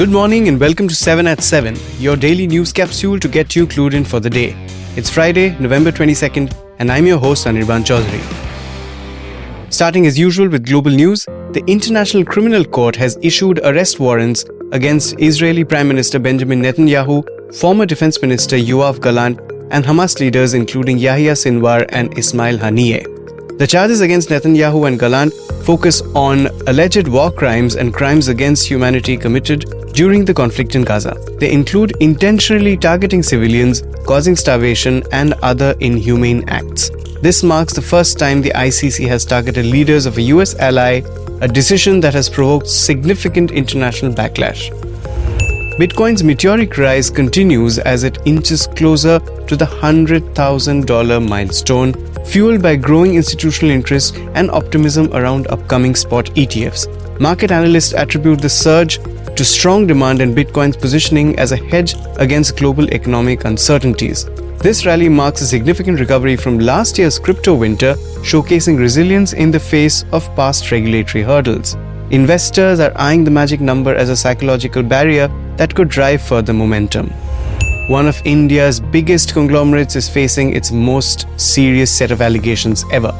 Good morning and welcome to 7 at 7, your daily news capsule to get you clued in for the day. It's Friday, November 22nd, and I'm your host, Anirban Chaudhary. Starting as usual with global news, the International Criminal Court has issued arrest warrants against Israeli Prime Minister Benjamin Netanyahu, former Defense Minister Yoav Gallant, and Hamas leaders including Yahya Sinwar and Ismail Haniyeh. The charges against Netanyahu and Gallant focus on alleged war crimes and crimes against humanity committed during the conflict in Gaza. They include intentionally targeting civilians, causing starvation, and other inhumane acts. This marks the first time the ICC has targeted leaders of a US ally, a decision that has provoked significant international backlash. Bitcoin's meteoric rise continues as it inches closer to the $100,000 milestone, fueled by growing institutional interest and optimism around upcoming spot ETFs. Market analysts attribute the surge to strong demand and Bitcoin's positioning as a hedge against global economic uncertainties. This rally marks a significant recovery from last year's crypto winter, showcasing resilience in the face of past regulatory hurdles. Investors are eyeing the magic number as a psychological barrier that could drive further momentum. One of India's biggest conglomerates is facing its most serious set of allegations ever.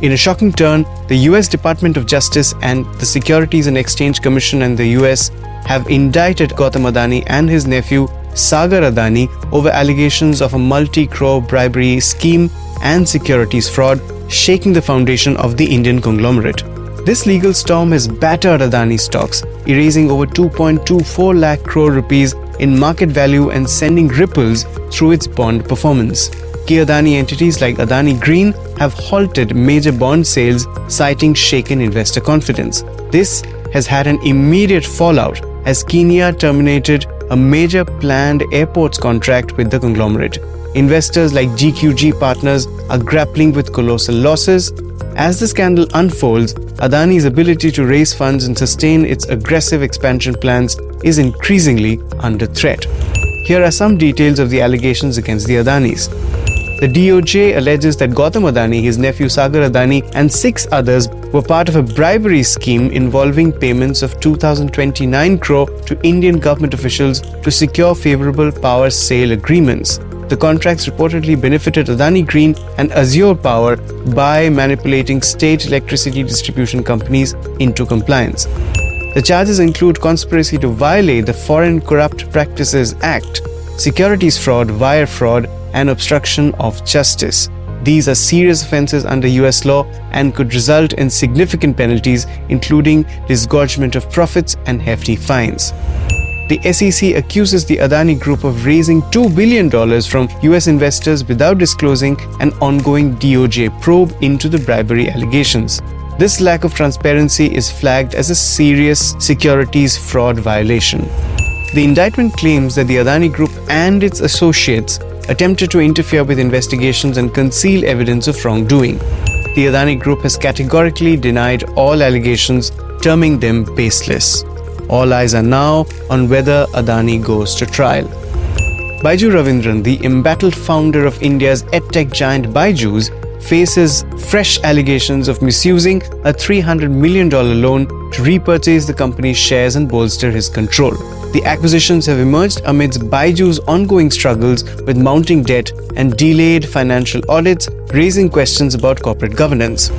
In a shocking turn, the US Department of Justice and the Securities and Exchange Commission and the US have indicted Gautam Adani and his nephew Sagar Adani over allegations of a multi-crore bribery scheme and securities fraud, shaking the foundation of the Indian conglomerate. This legal storm has battered Adani stocks, erasing over 2.24 lakh crore rupees in market value and sending ripples through its bond performance. Key Adani entities like Adani Green have halted major bond sales, citing shaken investor confidence. This has had an immediate fallout as Kenya terminated a major planned airports contract with the conglomerate. Investors like GQG Partners are grappling with colossal losses. As the scandal unfolds, Adani's ability to raise funds and sustain its aggressive expansion plans is increasingly under threat. Here are some details of the allegations against the Adanis. The DOJ alleges that Gautam Adani, his nephew Sagar Adani, and 6 others were part of a bribery scheme involving payments of 2,029 crore to Indian government officials to secure favorable power sale agreements. The contracts reportedly benefited Adani Green and Azure Power by manipulating state electricity distribution companies into compliance. The charges include conspiracy to violate the Foreign Corrupt Practices Act, securities fraud, wire fraud, and obstruction of justice. These are serious offences under US law and could result in significant penalties, including disgorgement of profits and hefty fines. The SEC accuses the Adani Group of raising $2 billion from US investors without disclosing an ongoing DOJ probe into the bribery allegations. This lack of transparency is flagged as a serious securities fraud violation. The indictment claims that the Adani Group and its associates attempted to interfere with investigations and conceal evidence of wrongdoing. The Adani Group has categorically denied all allegations, terming them baseless. All eyes are now on whether Adani goes to trial. Byju Ravindran, the embattled founder of India's edtech giant Byju's, faces fresh allegations of misusing a $300 million loan to repurchase the company's shares and bolster his control. The acquisitions have emerged amidst Byju's ongoing struggles with mounting debt and delayed financial audits, raising questions about corporate governance.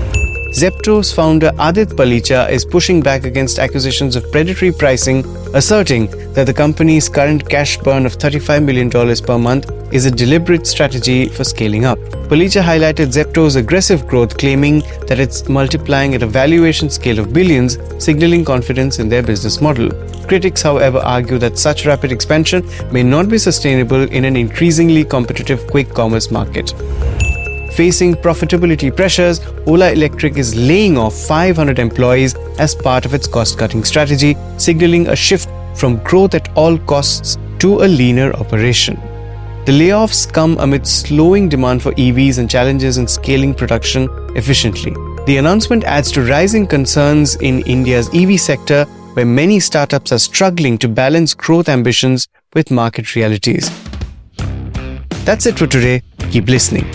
Zepto's founder Aadit Palicha is pushing back against accusations of predatory pricing, asserting that the company's current cash burn of $35 million per month is a deliberate strategy for scaling up. Palicha highlighted Zepto's aggressive growth, claiming that it's multiplying at a valuation scale of billions, signaling confidence in their business model. Critics, however, argue that such rapid expansion may not be sustainable in an increasingly competitive quick commerce market. Facing profitability pressures, Ola Electric is laying off 500 employees as part of its cost-cutting strategy, signaling a shift from growth at all costs to a leaner operation. The layoffs come amid slowing demand for EVs and challenges in scaling production efficiently. The announcement adds to rising concerns in India's EV sector, where many startups are struggling to balance growth ambitions with market realities. That's it for today. Keep listening.